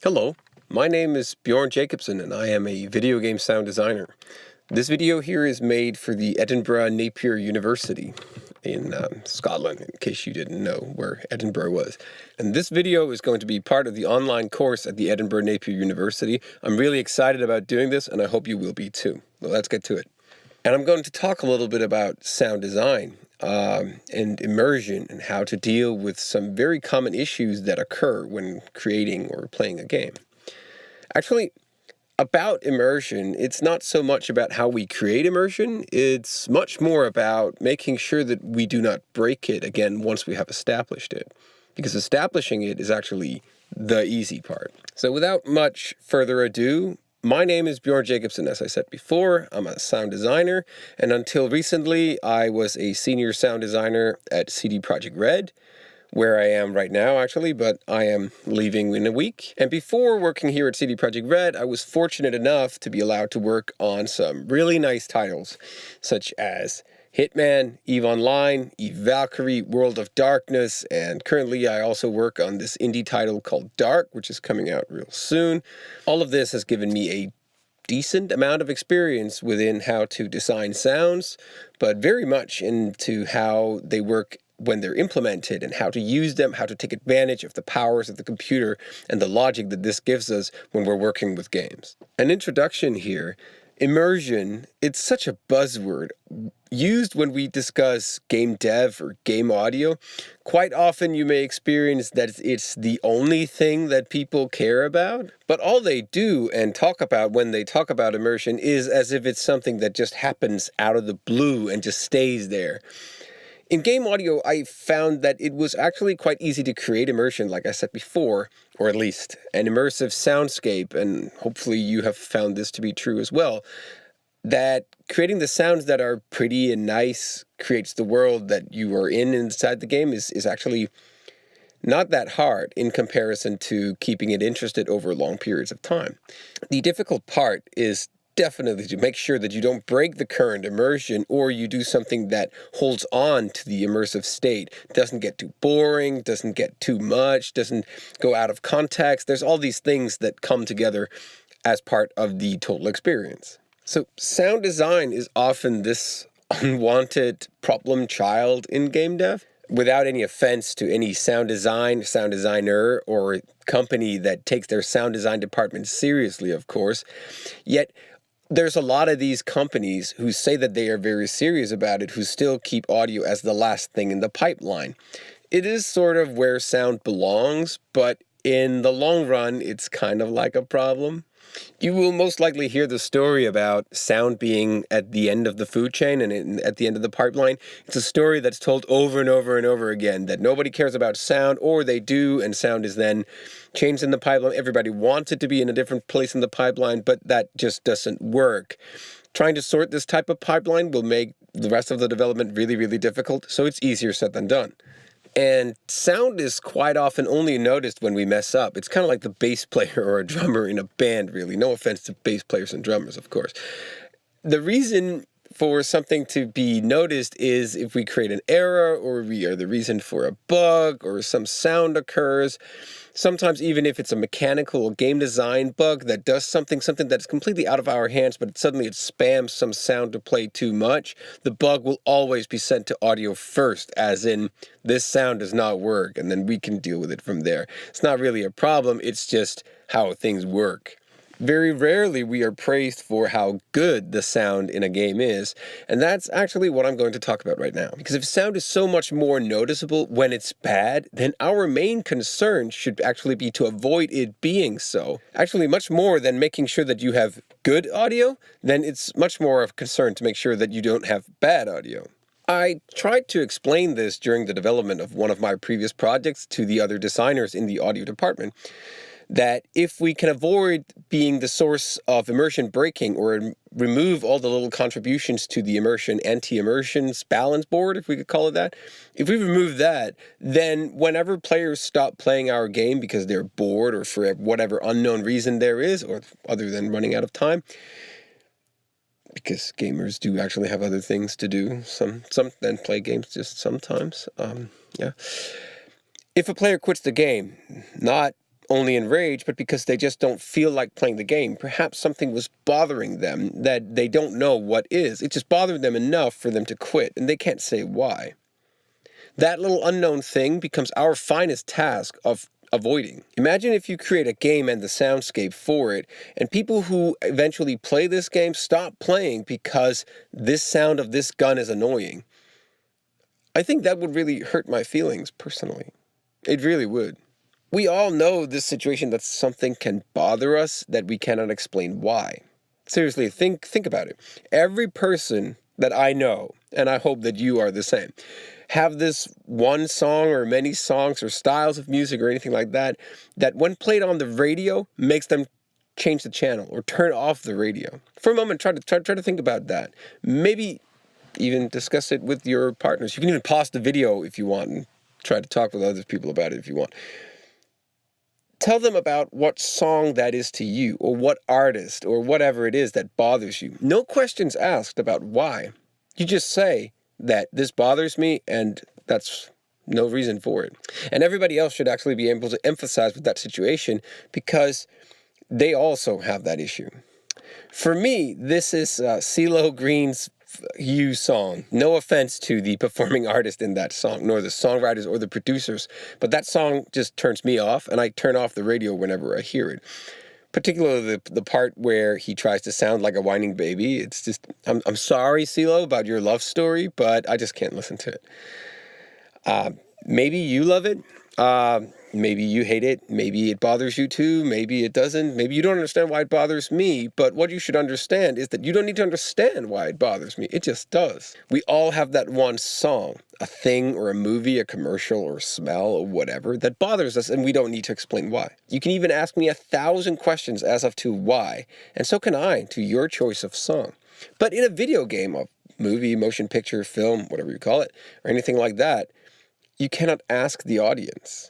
Hello, my name is Bjorn Jacobson and I am a video game sound designer. This video here is made for the Edinburgh Napier University in Scotland, in case you didn't know where Edinburgh was. And this video is going to be part of the online course at the Edinburgh Napier University. I'm really excited about doing this and I hope you will be too. Well, let's get to it. And I'm going to talk a little bit about sound design and immersion and how to deal with some very common issues that occur when creating or playing a game. Actually, about immersion, it's not so much about how we create immersion, it's much more about making sure that we do not break it again once we have established it. Because establishing it is actually the easy part. So without much further ado, my name is Bjorn Jacobson, as I said before. I'm a sound designer, and until recently, I was a senior sound designer at CD Projekt Red, where I am right now, actually, but I am leaving in a week. And before working here at CD Projekt Red, I was fortunate enough to be allowed to work on some really nice titles, such as Hitman, EVE Online, EVE Valkyrie, World of Darkness, and currently I also work on this indie title called Dark, which is coming out real soon. All of this has given me a decent amount of experience within how to design sounds, but very much into how they work when they're implemented and how to use them, how to take advantage of the powers of the computer and the logic that this gives us when we're working with games. An introduction here. Immersion, it's such a buzzword used when we discuss game dev or game audio. Quite often you may experience that it's the only thing that people care about, but all they do and talk about when they talk about immersion is as if it's something that just happens out of the blue and just stays there. In game audio, I found that it was actually quite easy to create immersion, like I said before, or at least an immersive soundscape, and hopefully you have found this to be true as well, that creating the sounds that are pretty and nice creates the world that you are in inside the game is actually not that hard in comparison to keeping it interested over long periods of time. The difficult part is definitely to make sure that you don't break the current immersion or you do something that holds on to the immersive state. Doesn't get too boring, doesn't get too much, doesn't go out of context. There's all these things that come together as part of the total experience. So sound design is often this unwanted problem child in game dev. Without any offense to any sound designer, or company that takes their sound design department seriously, of course, yet there's a lot of these companies who say that they are very serious about it, who still keep audio as the last thing in the pipeline. It is sort of where sound belongs, but in the long run, it's kind of like a problem. You will most likely hear the story about sound being at the end of the food chain and at the end of the pipeline. It's a story that's told over and over and over again, that nobody cares about sound, or they do, and sound is then changed in the pipeline. Everybody wants it to be in a different place in the pipeline, but that just doesn't work. Trying to sort this type of pipeline will make the rest of the development really, really difficult, so it's easier said than done. And sound is quite often only noticed when we mess up. It's kind of like the bass player or a drummer in a band, really. No offense to bass players and drummers, of course. The reason for something to be noticed is if we create an error, or we are the reason for a bug, or some sound occurs. Sometimes even if it's a mechanical or game design bug that does something that's completely out of our hands, but suddenly it spams some sound to play too much, the bug will always be sent to audio first, as in, this sound does not work, and then we can deal with it from there. It's not really a problem, it's just how things work. Very rarely we are praised for how good the sound in a game is, and that's actually what I'm going to talk about right now. Because if sound is so much more noticeable when it's bad, then our main concern should actually be to avoid it being so. Actually, much more than making sure that you have good audio, then it's much more of a concern to make sure that you don't have bad audio. I tried to explain this during the development of one of my previous projects to the other designers in the audio department, that if we can avoid being the source of immersion breaking, or remove all the little contributions to the immersion anti-immersions balance board, if we could call it that, if we remove that, then whenever players stop playing our game because they're bored or for whatever unknown reason there is, or other than running out of time, because gamers do actually have other things to do, some then play games just sometimes, yeah. If a player quits the game, not only in rage, but because they just don't feel like playing the game. Perhaps something was bothering them that they don't know what is. It just bothered them enough for them to quit, and they can't say why. That little unknown thing becomes our finest task of avoiding. Imagine if you create a game and the soundscape for it, and people who eventually play this game stop playing because this sound of this gun is annoying. I think that would really hurt my feelings personally. It really would. We all know this situation that something can bother us that we cannot explain why. Seriously, think about it. Every person that I know, and I hope that you are the same, have this one song or many songs or styles of music or anything like that, that when played on the radio makes them change the channel or turn off the radio. For a moment, try to think about that. Maybe even discuss it with your partners. You can even pause the video if you want and try to talk with other people about it if you want. Tell them about what song that is to you, or what artist, or whatever it is that bothers you. No questions asked about why. You just say that this bothers me, and that's no reason for it. And everybody else should actually be able to emphasize with that situation because they also have that issue. For me, this is CeeLo Green's You song. No offense to the performing artist in that song, nor the songwriters or the producers, but that song just turns me off, and I turn off the radio whenever I hear it. Particularly the part where he tries to sound like a whining baby. It's just, I'm sorry, CeeLo, about your love story, but I just can't listen to it. Maybe you love it. Maybe you hate it. Maybe it bothers you too. Maybe it doesn't. Maybe you don't understand why it bothers me. But what you should understand is that you don't need to understand why it bothers me. It just does. We all have that one song, a thing or a movie, a commercial or a smell or whatever that bothers us, and we don't need to explain why. You can even ask me 1,000 questions as of to why, and so can I to your choice of song. But in a video game, a movie, motion picture, film, whatever you call it, or anything like that, you cannot ask the audience,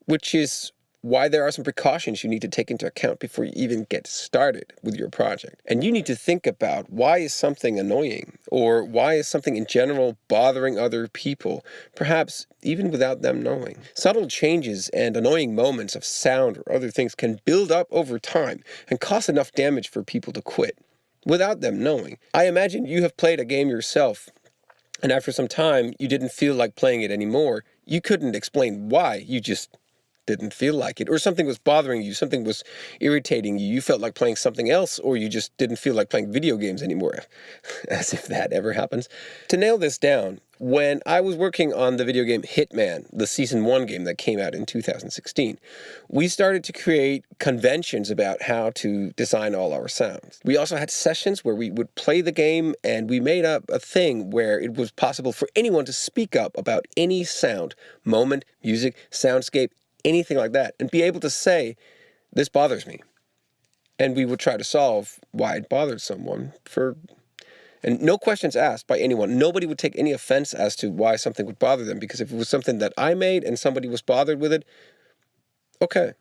which is why there are some precautions you need to take into account before you even get started with your project. And you need to think about, why is something annoying? Or why is something in general bothering other people, perhaps even without them knowing? Subtle changes and annoying moments of sound or other things can build up over time and cause enough damage for people to quit without them knowing. I imagine you have played a game yourself, and after some time, you didn't feel like playing it anymore. You couldn't explain why. You just didn't feel like it. Or something was bothering you. Something was irritating you. You felt like playing something else, or you just didn't feel like playing video games anymore. As if that ever happens. To nail this down, when I was working on the video game Hitman, the Season 1 game that came out in 2016, we started to create conventions about how to design all our sounds. We also had sessions where we would play the game, and we made up a thing where it was possible for anyone to speak up about any sound, moment, music, soundscape, anything like that, and be able to say, this bothers me. And we would try to solve why it bothered someone and no questions asked by anyone. Nobody would take any offense as to why something would bother them, because if it was something that I made and somebody was bothered with it, okay.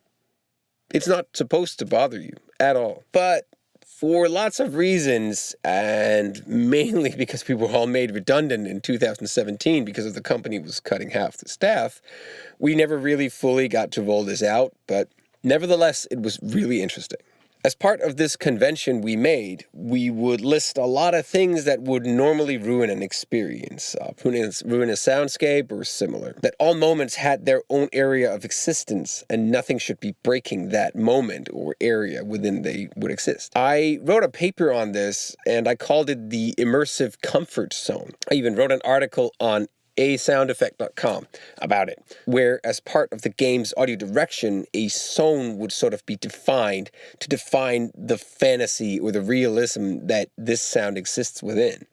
It's not supposed to bother you at all. But for lots of reasons, and mainly because we were all made redundant in 2017 because the company was cutting half the staff, we never really fully got to roll this out, but nevertheless, it was really interesting. As part of this convention we made, we would list a lot of things that would normally ruin an experience, ruin a soundscape or similar. That all moments had their own area of existence, and nothing should be breaking that moment or area within they would exist. I wrote a paper on this, and I called it the Immersive Comfort Zone. I even wrote an article on asoundeffect.com about it, where as part of the game's audio direction, a zone would sort of be defined to define the fantasy or the realism that this sound exists within.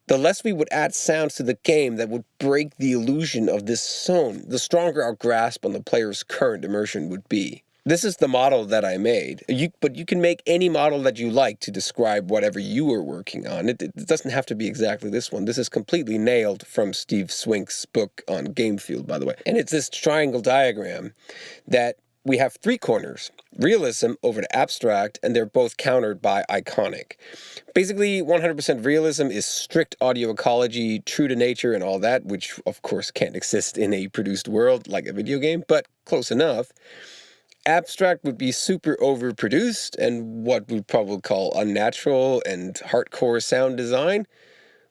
The less we would add sounds to the game that would break the illusion of this zone, the stronger our grasp on the player's current immersion would be. This is the model that I made, but you can make any model that you like to describe whatever you are working on. It doesn't have to be exactly this one. This is completely nailed from Steve Swink's book on Game Field, by the way. And it's this triangle diagram that we have 3 corners, realism over to abstract, and they're both countered by iconic. Basically, 100% realism is strict audio ecology, true to nature and all that, which of course can't exist in a produced world like a video game, but close enough. Abstract would be super overproduced and what we'd probably call unnatural and hardcore sound design,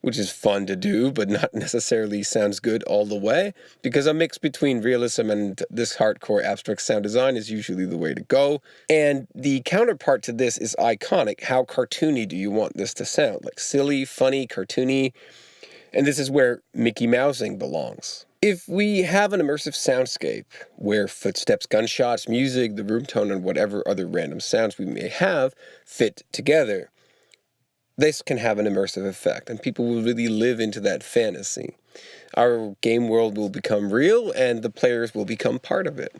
which is fun to do, but not necessarily sounds good all the way, because a mix between realism and this hardcore abstract sound design is usually the way to go. And the counterpart to this is iconic. How cartoony do you want this to sound? Like silly, funny, cartoony. And this is where Mickey Mousing belongs. If we have an immersive soundscape where footsteps, gunshots, music, the room tone, and whatever other random sounds we may have fit together, this can have an immersive effect, and people will really live into that fantasy. Our game world will become real, and the players will become part of it.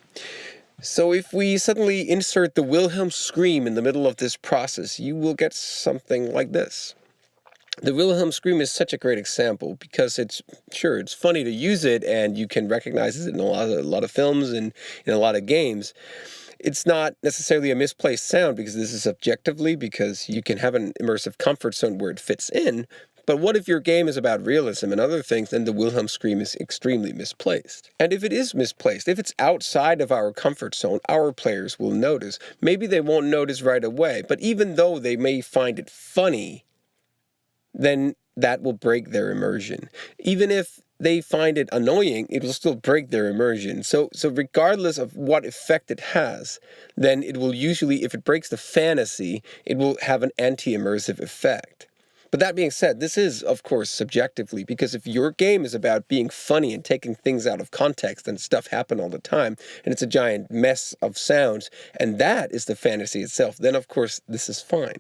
So if we suddenly insert the Wilhelm scream in the middle of this process, you will get something like this. The Wilhelm scream is such a great example because it's funny to use it, and you can recognize it in a lot of films and in a lot of games. It's not necessarily a misplaced sound because this is objectively, because you can have an immersive comfort zone where it fits in. But what if your game is about realism and other things, then the Wilhelm scream is extremely misplaced. And if it is misplaced, if it's outside of our comfort zone, our players will notice. Maybe they won't notice right away, but even though they may find it funny, then that will break their immersion. Even if they find it annoying, it will still break their immersion. So regardless of what effect it has, then it will usually, if it breaks the fantasy, it will have an anti-immersive effect. But that being said, this is, of course, subjectively, because if your game is about being funny and taking things out of context and stuff happen all the time, and it's a giant mess of sounds, and that is the fantasy itself, then of course this is fine.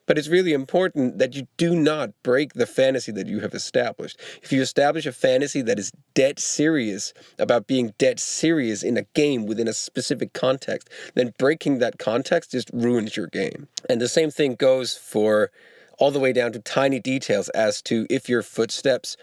But it's really important that you do not break the fantasy that you have established. If you establish a fantasy that is dead serious about being dead serious in a game within a specific context, then breaking that context just ruins your game. And the same thing goes for all the way down to tiny details as to if your footsteps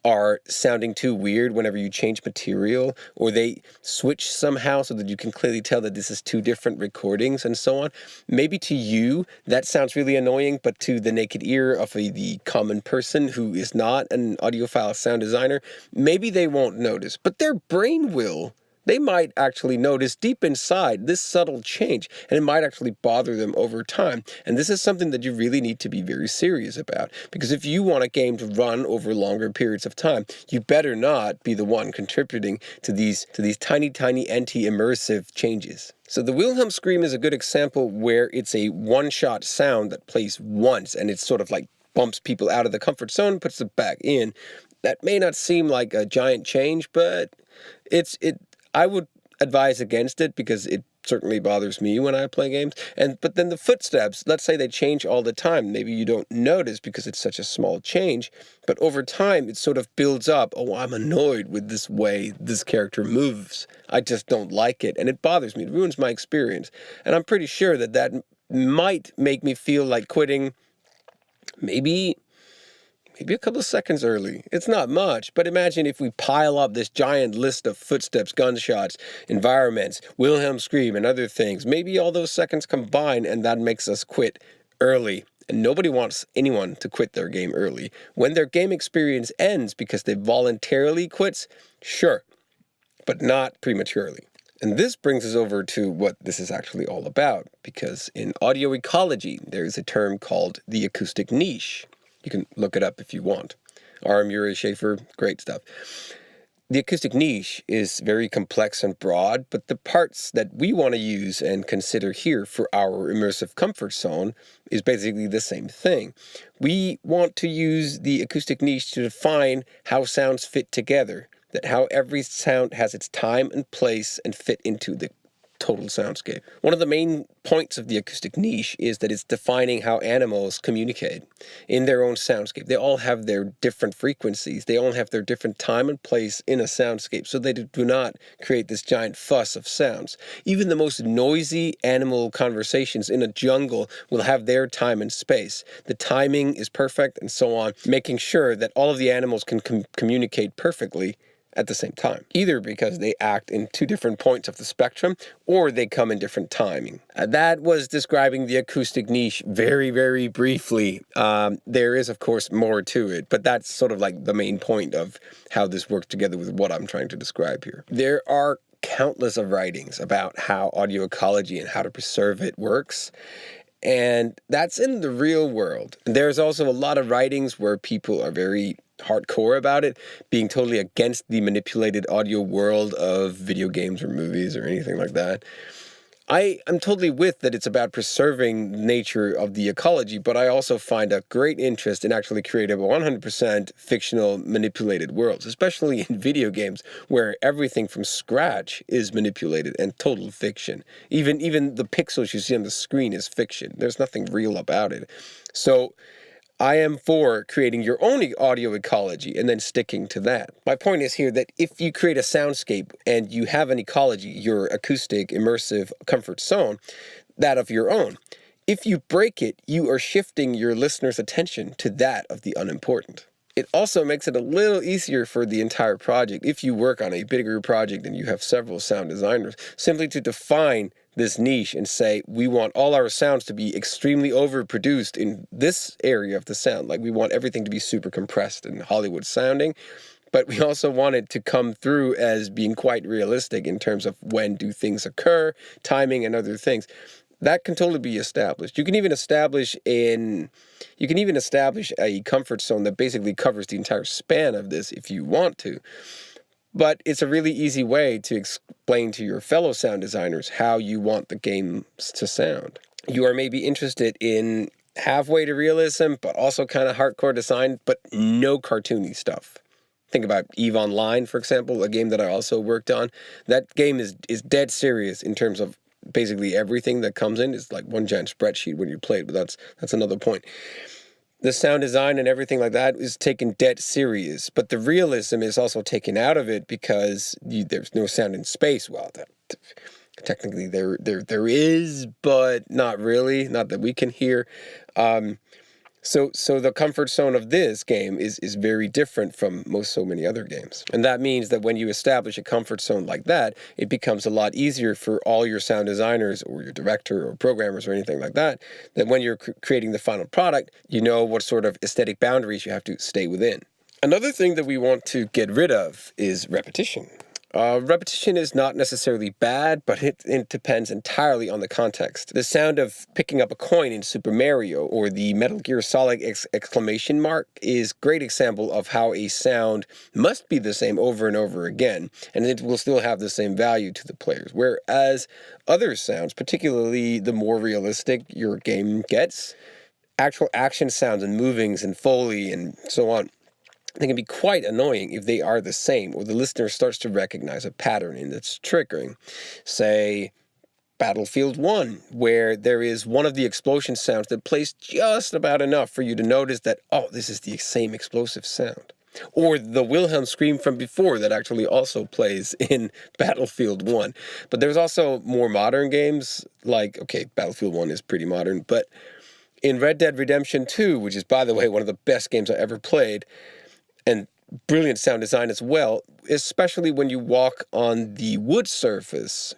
are sounding too weird whenever you change material, or they switch somehow so that you can clearly tell that this is two different recordings and so on. Maybe to you, that sounds really annoying, but to the naked ear of the common person who is not an audiophile sound designer, maybe they won't notice, but their brain will. They might actually notice deep inside this subtle change, and it might actually bother them over time. And this is something that you really need to be very serious about, because if you want a game to run over longer periods of time, you better not be the one contributing to these tiny anti-immersive changes. So the Wilhelm scream is a good example where it's a one-shot sound that plays once, and it's sort of like bumps people out of the comfort zone, puts them back in. That may not seem like a giant change, but I would advise against it because it certainly bothers me when I play games. But then the footsteps, let's say they change all the time. Maybe you don't notice because it's such a small change, but over time it sort of builds up. Oh, I'm annoyed with this way this character moves. I just don't like it, and it bothers me. It ruins my experience. And I'm pretty sure that might make me feel like quitting maybe a couple of seconds early. It's not much, but imagine if we pile up this giant list of footsteps, gunshots, environments, Wilhelm scream, and other things. Maybe all those seconds combine, and that makes us quit early. And nobody wants anyone to quit their game early. When their game experience ends because they voluntarily quits, sure, but not prematurely. And this brings us over to what this is actually all about, because in audio ecology, there's a term called the acoustic niche. You can look it up if you want. R. Murray Schafer, great stuff. The acoustic niche is very complex and broad, but the parts that we want to use and consider here for our immersive comfort zone is basically the same thing. We want to use the acoustic niche to define how sounds fit together, that how every sound has its time and place and fit into the total soundscape. One of the main points of the acoustic niche is that it's defining how animals communicate in their own soundscape. They all have their different frequencies. They all have their different time and place in a soundscape, so they do not create this giant fuss of sounds. Even the most noisy animal conversations in a jungle will have their time and space. The timing is perfect and so on, making sure that all of the animals can communicate perfectly at the same time, either because they act in two different points of the spectrum or they come in different timing. That was describing the acoustic niche very, very briefly. There is, of course, more to it, but that's sort of like the main point of how this works together with what I'm trying to describe here. There are countless of writings about how audio ecology and how to preserve it works. And that's in the real world. There's also a lot of writings where people are very hardcore about it, being totally against the manipulated audio world of video games or movies or anything like that. I'm totally with that it's about preserving the nature of the ecology, but I also find a great interest in actually creating 100% fictional manipulated worlds, especially in video games where everything from scratch is manipulated and total fiction. Even the pixels you see on the screen is fiction. There's nothing real about it. So I am for creating your own audio ecology and then sticking to that. My point is here that if you create a soundscape and you have an ecology, your acoustic, immersive comfort zone, that of your own, if you break it, you are shifting your listener's attention to that of the unimportant. It also makes it a little easier for the entire project if you work on a bigger project and you have several sound designers, simply to define this niche and say, we want all our sounds to be extremely overproduced in this area of the sound. Like we want everything to be super compressed and Hollywood sounding, but we also want it to come through as being quite realistic in terms of when do things occur, timing and other things. That can totally be established. You can even establish a comfort zone that basically covers the entire span of this if you want to. But it's a really easy way to explain to your fellow sound designers how you want the games to sound. You are maybe interested in halfway to realism, but also kind of hardcore design, but no cartoony stuff. Think about EVE Online, for example, a game that I also worked on. That game is dead serious in terms of basically everything that comes in. Is like one giant spreadsheet when you play it, but that's another point. The sound design and everything like that is taken dead serious, but the realism is also taken out of it because there's no sound in space. Well, technically there is, but not really, not that we can hear. So the comfort zone of this game is very different from so many other games. And that means that when you establish a comfort zone like that, it becomes a lot easier for all your sound designers or your director or programmers or anything like that, that when you're creating the final product, you know what sort of aesthetic boundaries you have to stay within. Another thing that we want to get rid of is repetition. Repetition is not necessarily bad, but it depends entirely on the context. The sound of picking up a coin in Super Mario or the Metal Gear Solid exclamation mark is a great example of how a sound must be the same over and over again, and it will still have the same value to the players. Whereas other sounds, particularly the more realistic your game gets, actual action sounds and movings and Foley and so on, they can be quite annoying if they are the same or the listener starts to recognize a pattern in its triggering. Say, Battlefield 1, where there is one of the explosion sounds that plays just about enough for you to notice that, oh, this is the same explosive sound. Or the Wilhelm scream from before that actually also plays in Battlefield 1. But there's also more modern games, like, okay, Battlefield 1 is pretty modern, but in Red Dead Redemption 2, which is, by the way, one of the best games I ever played, and brilliant sound design as well, especially when you walk on the wood surface.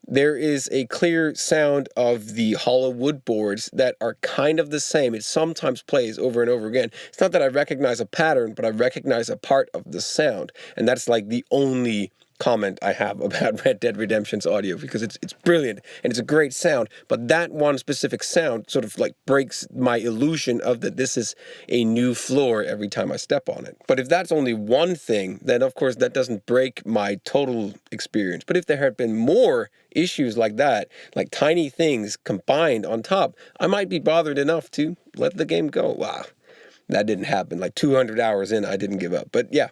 There is a clear sound of the hollow wood boards that are kind of the same. It sometimes plays over and over again. It's not that I recognize a pattern, but I recognize a part of the sound. And that's like the only comment I have about Red Dead Redemption's audio, because it's brilliant and it's a great sound, but that one specific sound sort of like breaks my illusion of that this is a new floor every time I step on it. But if that's only one thing, then of course that doesn't break my total experience. But if there had been more issues like that, like tiny things combined on top, I might be bothered enough to let the game go. Wow, that didn't happen. Like 200 hours in, I didn't give up. But yeah,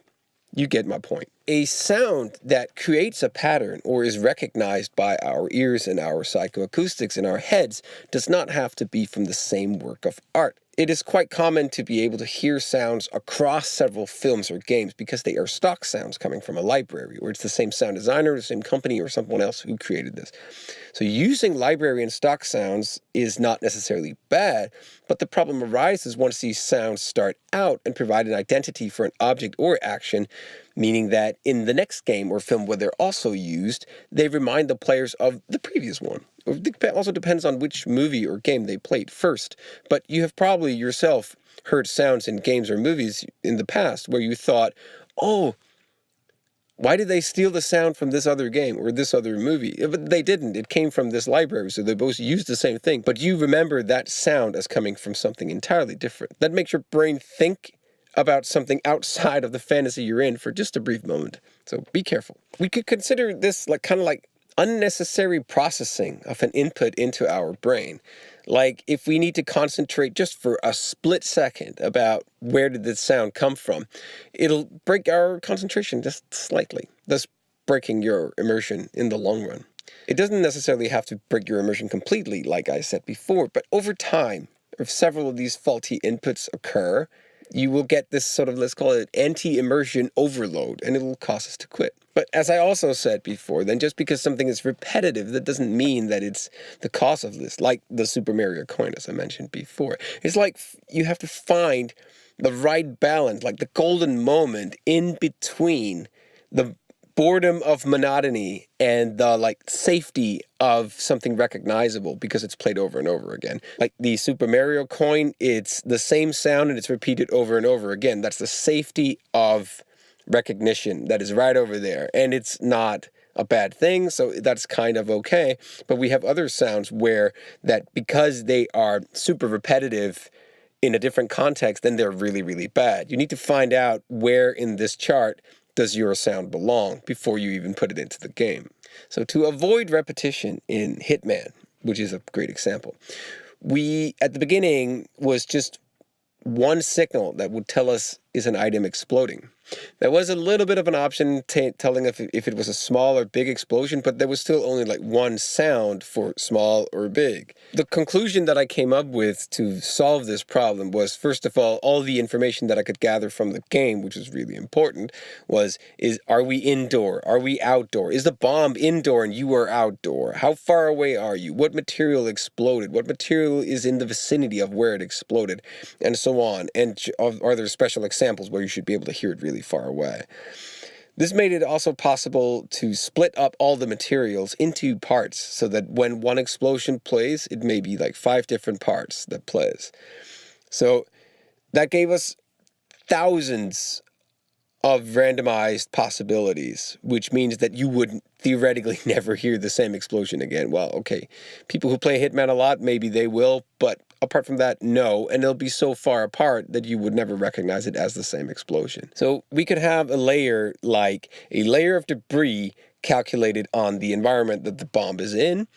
you get my point. A sound that creates a pattern or is recognized by our ears and our psychoacoustics in our heads does not have to be from the same work of art. It is quite common to be able to hear sounds across several films or games because they are stock sounds coming from a library, or it's the same sound designer, the same company, or someone else who created this. So using library and stock sounds is not necessarily bad, but the problem arises once these sounds start out and provide an identity for an object or action, meaning that in the next game or film where they're also used, they remind the players of the previous one. It also depends on which movie or game they played first, but you have probably yourself heard sounds in games or movies in the past where you thought, oh, Why did they steal the sound from this other game or this other movie? But they didn't. It came from this library, so they both used the same thing. But you remember that sound as coming from something entirely different. That makes your brain think about something outside of the fantasy you're in for just a brief moment. So be careful. We could consider this kind of like unnecessary processing of an input into our brain. Like if we need to concentrate just for a split second about where did this sound come from, it'll break our concentration just slightly, thus breaking your immersion in the long run. It doesn't necessarily have to break your immersion completely, like I said before, but over time, if several of these faulty inputs occur, you will get this sort of, let's call it anti-immersion overload, and it will cause us to quit. But as I also said before, then just because something is repetitive, that doesn't mean that it's the cause of this, like the Super Mario coin, as I mentioned before. It's like you have to find the right balance, like the golden moment in between the boredom of monotony and the safety of something recognizable because it's played over and over again. Like the Super Mario coin, it's the same sound and it's repeated over and over again. That's the safety of recognition that is right over there. And it's not a bad thing, so that's kind of okay. But we have other sounds where that because they are super repetitive in a different context, then they're really, really bad. You need to find out where in this chart does your sound belong before you even put it into the game. So to avoid repetition in Hitman, which is a great example, we at the beginning was just one signal that would tell us is an item exploding. There was a little bit of an option telling if it was a small or big explosion, but there was still only one sound for small or big. The conclusion that I came up with to solve this problem was, first of all the information that I could gather from the game, which was really important, are we indoor? Are we outdoor? Is the bomb indoor and you are outdoor? How far away are you? What material exploded? What material is in the vicinity of where it exploded? And so on. And are there special examples where you should be able to hear it really far away? This made it also possible to split up all the materials into parts so that when one explosion plays, it may be 5 different parts that plays. So that gave us thousands of randomized possibilities, which means that you would theoretically never hear the same explosion again. Well, okay, people who play Hitman a lot, maybe they will, but apart from that, no, and they'll be so far apart that you would never recognize it as the same explosion. So we could have a layer like a layer of debris calculated on the environment that the bomb is in,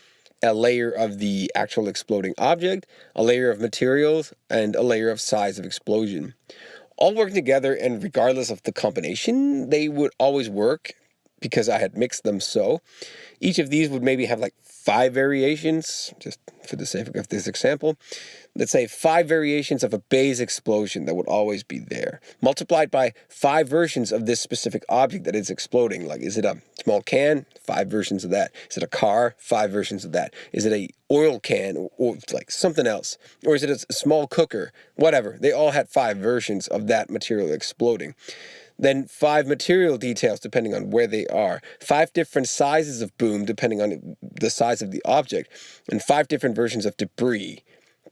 a layer of the actual exploding object, a layer of materials, and a layer of size of explosion. All working together, and regardless of the combination, they would always work because I had mixed them so. Each of these would maybe have 5 variations, just for the sake of this example. Let's say 5 variations of a base explosion that would always be there, multiplied by 5 versions of this specific object that is exploding. Is it a small can? 5 versions of that. Is it a car? 5 versions of that. Is it a oil can or something else? Or is it a small cooker? Whatever. They all had 5 versions of that material exploding. Then 5 material details depending on where they are, 5 different sizes of boom depending on the size of the object, and 5 different versions of debris,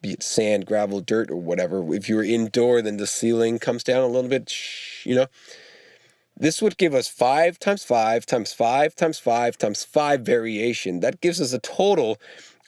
be it sand, gravel, dirt, or whatever. If you're indoor, then the ceiling comes down a little bit, This would give us 5 times 5 times 5 times 5 times 5 variation. That gives us a total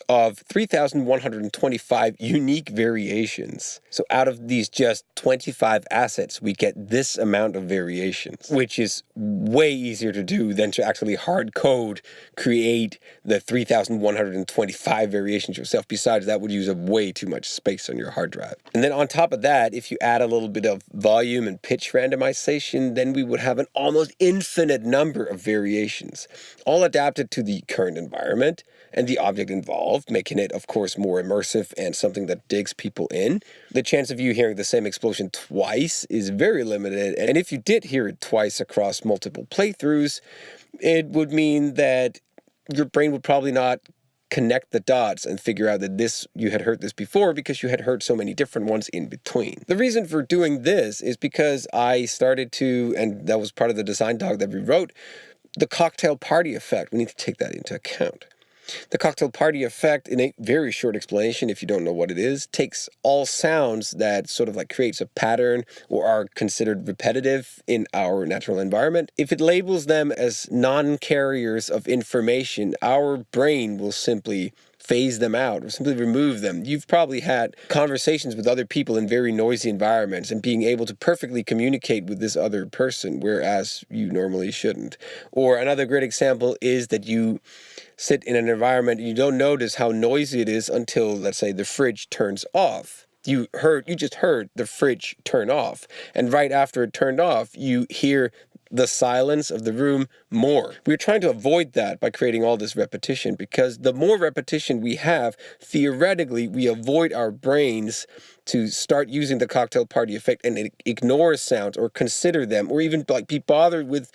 of 3,125 unique variations. So out of these just 25 assets, we get this amount of variations, which is way easier to do than to actually hard code, create the 3,125 variations yourself. Besides, that would use up way too much space on your hard drive. And then on top of that, if you add a little bit of volume and pitch randomization, then we would have an almost infinite number of variations, all adapted to the current environment and the object involved, making it, of course, more immersive and something that digs people in. The chance of you hearing the same explosion twice is very limited, and if you did hear it twice across multiple playthroughs, it would mean that your brain would probably not connect the dots and figure out that you had heard this before because you had heard so many different ones in between. The reason for doing this is because I started to, and that was part of the design doc that we wrote, the cocktail party effect. We need to take that into account. The cocktail party effect, in a very short explanation, if you don't know what it is, takes all sounds that sort of like creates a pattern or are considered repetitive in our natural environment. If it labels them as non-carriers of information, our brain will simply phase them out or simply remove them. You've probably had conversations with other people in very noisy environments and being able to perfectly communicate with this other person, whereas you normally shouldn't. Or another great example is that you sit in an environment and you don't notice how noisy it is until, let's say, the fridge turns off. You just heard the fridge turn off, and right after it turned off, you hear the silence of the room more. We're trying to avoid that by creating all this repetition, because the more repetition we have, theoretically, we avoid our brains to start using the cocktail party effect and ignore sounds or consider them or even like be bothered with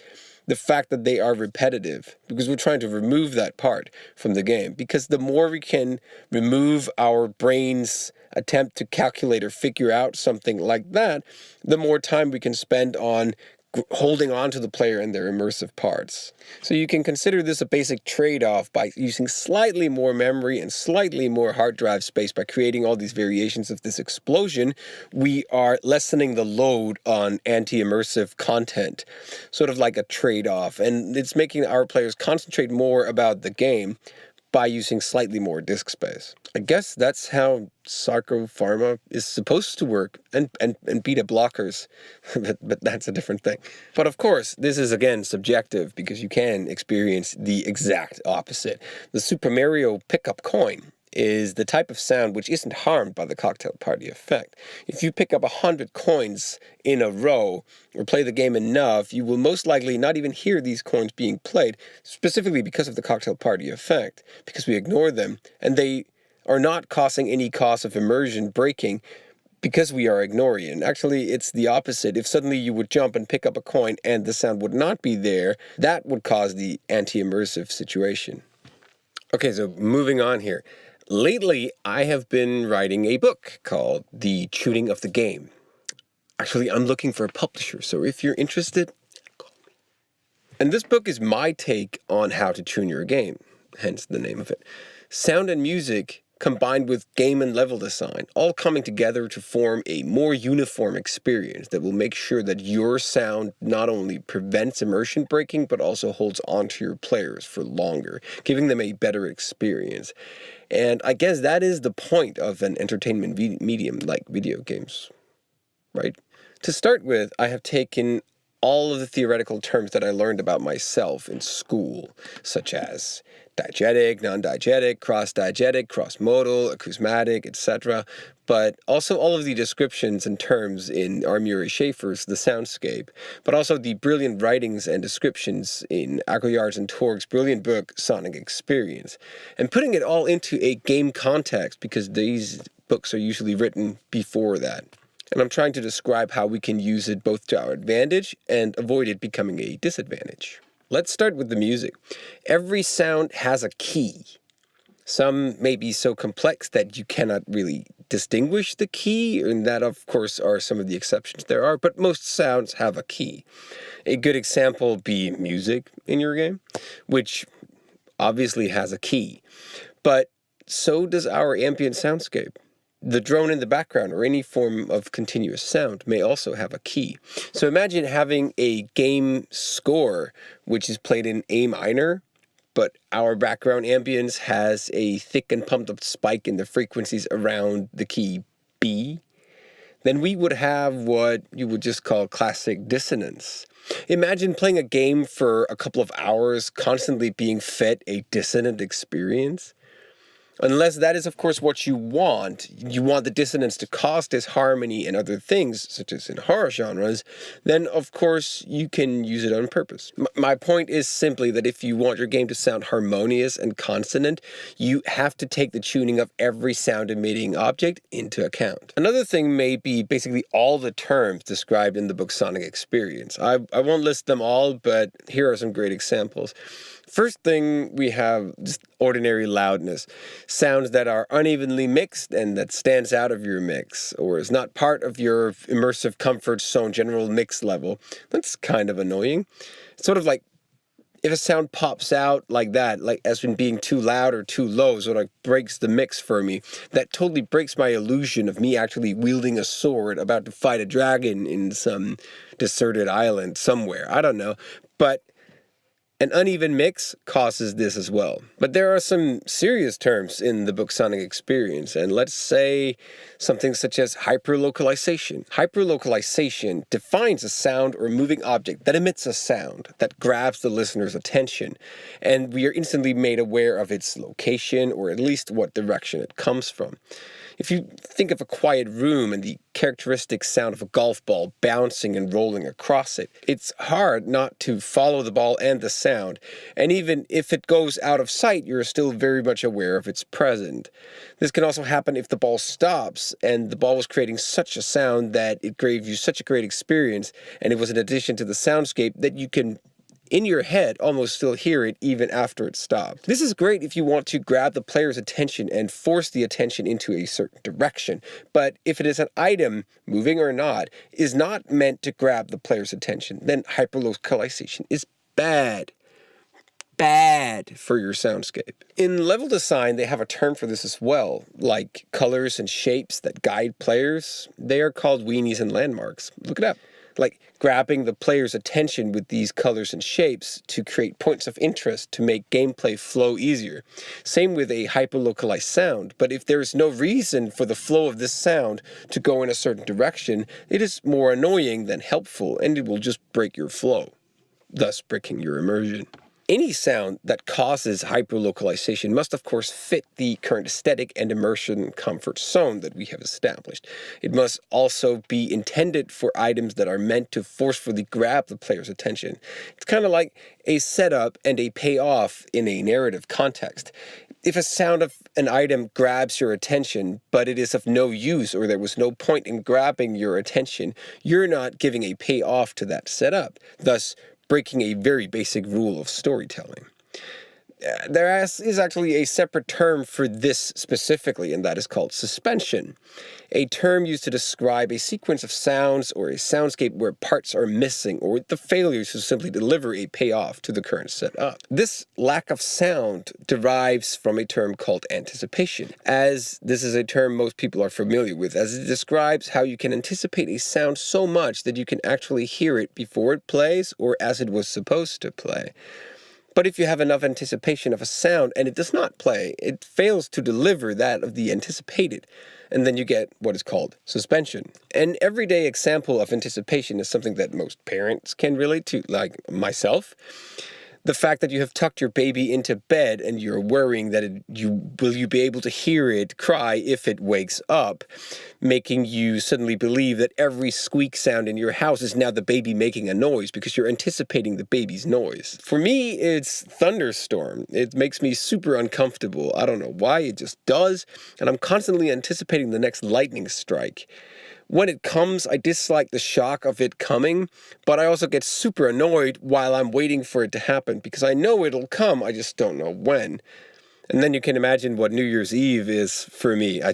the fact that they are repetitive, because we're trying to remove that part from the game. Because the more we can remove our brain's attempt to calculate or figure out something like that, the more time we can spend on holding on to the player and their immersive parts. So you can consider this a basic trade-off by using slightly more memory and slightly more hard drive space. By creating all these variations of this explosion, we are lessening the load on anti-immersive content, sort of like a trade-off. And it's making our players concentrate more about the game by using slightly more disk space. I guess that's how psychopharma is supposed to work, and beta blockers, but that's a different thing. But of course, this is again subjective, because you can experience the exact opposite. The Super Mario pickup coin is the type of sound which isn't harmed by the cocktail party effect. If you pick up 100 coins in a row or play the game enough, you will most likely not even hear these coins being played, specifically because of the cocktail party effect, because we ignore them, and they are not causing any cause of immersion breaking because we are ignoring it. And actually, it's the opposite. If suddenly you would jump and pick up a coin and the sound would not be there, that would cause the anti-immersive situation. Okay, so moving on here. Lately, I have been writing a book called The Tuning of the Game. Actually, I'm looking for a publisher, so if you're interested, call me. And this book is my take on how to tune your game, hence the name of it. Sound and music combined with game and level design, all coming together to form a more uniform experience that will make sure that your sound not only prevents immersion breaking, but also holds on to your players for longer, giving them a better experience. And I guess that is the point of an entertainment medium like video games, right? To start with, I have taken all of the theoretical terms that I learned about myself in school, such as diegetic, non-diegetic, cross-diegetic, cross-modal, acousmatic, etc., but also all of the descriptions and terms in Armure Schaefer's The Soundscape, but also the brilliant writings and descriptions in Aguilar's and Torg's brilliant book, Sonic Experience, and putting it all into a game context, because these books are usually written before that. And I'm trying to describe how we can use it both to our advantage and avoid it becoming a disadvantage. Let's start with the music. Every sound has a key. Some may be so complex that you cannot really distinguish the key, and that, of course, are some of the exceptions there are, but most sounds have a key. A good example would be music in your game, which obviously has a key, but so does our ambient soundscape. The drone in the background or any form of continuous sound may also have a key. So imagine having a game score which is played in A minor, but our background ambience has a thick and pumped up spike in the frequencies around the key B. Then we would have what you would just call classic dissonance. Imagine playing a game for a couple of hours, constantly being fed a dissonant experience. Unless that is, of course, what you want the dissonance to cause disharmony and other things, such as in horror genres, then, of course, you can use it on purpose. My point is simply that if you want your game to sound harmonious and consonant, you have to take the tuning of every sound-emitting object into account. Another thing may be basically all the terms described in the book Sonic Experience. I won't list them all, but here are some great examples. First thing, we have just ordinary loudness. Sounds that are unevenly mixed and that stands out of your mix, or is not part of your immersive comfort zone general mix level. That's kind of annoying. It's sort of like If a sound pops out like that, like as in being too loud or too low, so it like breaks the mix for me, that totally breaks my illusion of me actually wielding a sword about to fight a dragon in some deserted island somewhere. I don't know. But an uneven mix causes this as well. But there are some serious terms in the book sonic experience, and let's say something such as hyper-localization. Hyper-localization defines a sound or moving object that emits a sound that grabs the listener's attention, and we are instantly made aware of its location, or at least what direction it comes from. If you think of a quiet room and the characteristic sound of a golf ball bouncing and rolling across it, it's hard not to follow the ball and the sound, and even if it goes out of sight, you're still very much aware of its presence. This can also happen if the ball stops and the ball was creating such a sound that it gave you such a great experience, and it was an addition to the soundscape that you can in your head almost still hear it even after it stopped. This is great if you want to grab the player's attention and force the attention into a certain direction, but if it is an item, moving or not, is not meant to grab the player's attention, then hyperlocalization is bad. Bad for your soundscape. In level design, they have a term for this as well, like colors and shapes that guide players. They are called weenies and landmarks. Look it up. Like grabbing the player's attention with these colors and shapes to create points of interest to make gameplay flow easier. Same with a hyperlocalized sound, but if there is no reason for the flow of this sound to go in a certain direction, it is more annoying than helpful, and it will just break your flow, thus breaking your immersion. Any sound that causes hyperlocalization must, of course, fit the current aesthetic and immersion comfort zone that we have established. It must also be intended for items that are meant to forcefully grab the player's attention. It's kind of like a setup and a payoff in a narrative context. If a sound of an item grabs your attention, but it is of no use or there was no point in grabbing your attention, you're not giving a payoff to that setup, thus breaking a very basic rule of storytelling. There is actually a separate term for this specifically, and that is called suspension, a term used to describe a sequence of sounds or a soundscape where parts are missing or the failure to simply deliver a payoff to the current setup. This lack of sound derives from a term called anticipation, as this is a term most people are familiar with, as it describes how you can anticipate a sound so much that you can actually hear it before it plays or as it was supposed to play. But if you have enough anticipation of a sound and it does not play, it fails to deliver that of the anticipated. And then you get what is called suspension. An everyday example of anticipation is something that most parents can relate to, like myself. The fact that you have tucked your baby into bed and you're worrying that will you be able to hear it cry if it wakes up, making you suddenly believe that every squeak sound in your house is now the baby making a noise because you're anticipating the baby's noise. For me, it's thunderstorm. It makes me super uncomfortable. I don't know why, it just does. And I'm constantly anticipating the next lightning strike. When it comes, I dislike the shock of it coming, but I also get super annoyed while I'm waiting for it to happen because I know it'll come, I just don't know when. And then you can imagine what New Year's Eve is for me. I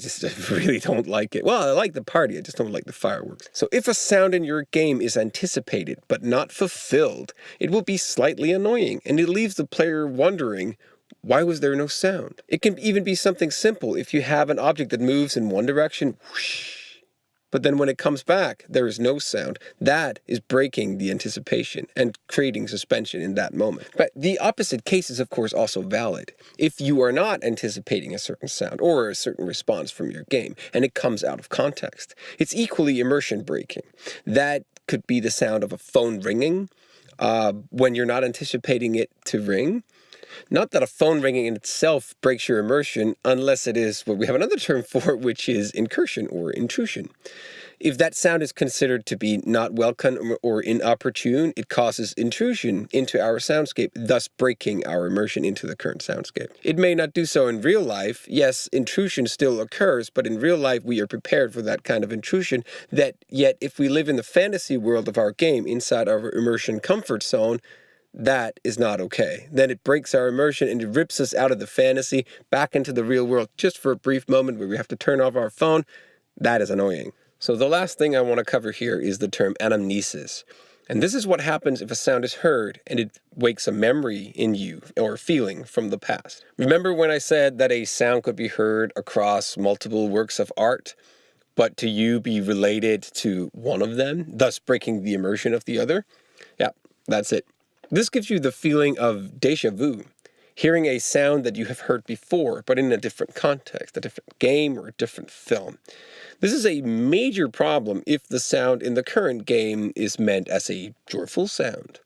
really don't like it. Well, I like the party, I just don't like the fireworks. So if a sound in your game is anticipated but not fulfilled, it will be slightly annoying, and it leaves the player wondering, why was there no sound? It can even be something simple. If you have an object that moves in one direction, whoosh, but then when it comes back, there is no sound. That is breaking the anticipation and creating suspension in that moment. But the opposite case is, of course, also valid. If you are not anticipating a certain sound or a certain response from your game, and it comes out of context, it's equally immersion breaking. That could be the sound of a phone ringing when you're not anticipating it to ring. Not that a phone ringing in itself breaks your immersion, unless it is what we have another term for, which is incursion or intrusion. If that sound is considered to be not welcome or inopportune, it causes intrusion into our soundscape, thus breaking our immersion into the current soundscape. It may not do so in real life. Yes, intrusion still occurs, but in real life we are prepared for that kind of intrusion, that yet if we live in the fantasy world of our game inside our immersion comfort zone, that is not okay. Then it breaks our immersion and it rips us out of the fantasy back into the real world just for a brief moment where we have to turn off our phone. That is annoying. So the last thing I want to cover here is the term anamnesis. And this is what happens if a sound is heard and it wakes a memory in you or feeling from the past. Remember when I said that a sound could be heard across multiple works of art, but to you be related to one of them, thus breaking the immersion of the other? Yeah, that's it. This gives you the feeling of déjà vu, hearing a sound that you have heard before, but in a different context, a different game or a different film. This is a major problem if the sound in the current game is meant as a joyful sound,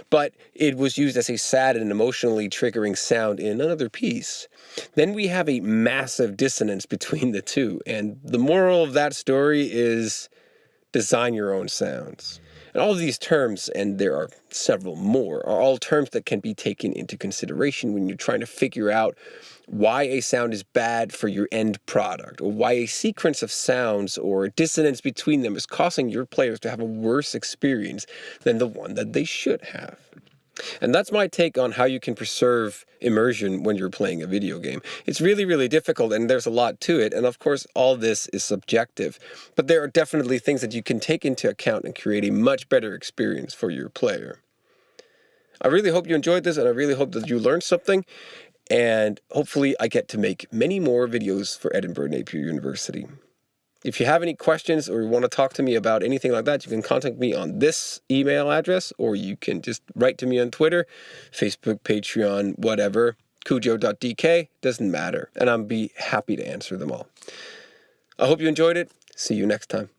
but it was used as a sad and emotionally triggering sound in another piece. Then we have a massive dissonance between the two, and the moral of that story is design your own sounds. And all of these terms, and there are several more, are all terms that can be taken into consideration when you're trying to figure out why a sound is bad for your end product, or why a sequence of sounds or dissonance between them is causing your players to have a worse experience than the one that they should have. And that's my take on how you can preserve immersion when you're playing a video game. It's really, really difficult, and there's a lot to it. And of course, all this is subjective. But there are definitely things that you can take into account and create a much better experience for your player. I really hope you enjoyed this, and I really hope that you learned something. And hopefully I get to make many more videos for Edinburgh Napier University. If you have any questions or want to talk to me about anything like that, you can contact me on this email address, or you can just write to me on Twitter, Facebook, Patreon, whatever, cujo.dk, doesn't matter. And I'll be happy to answer them all. I hope you enjoyed it. See you next time.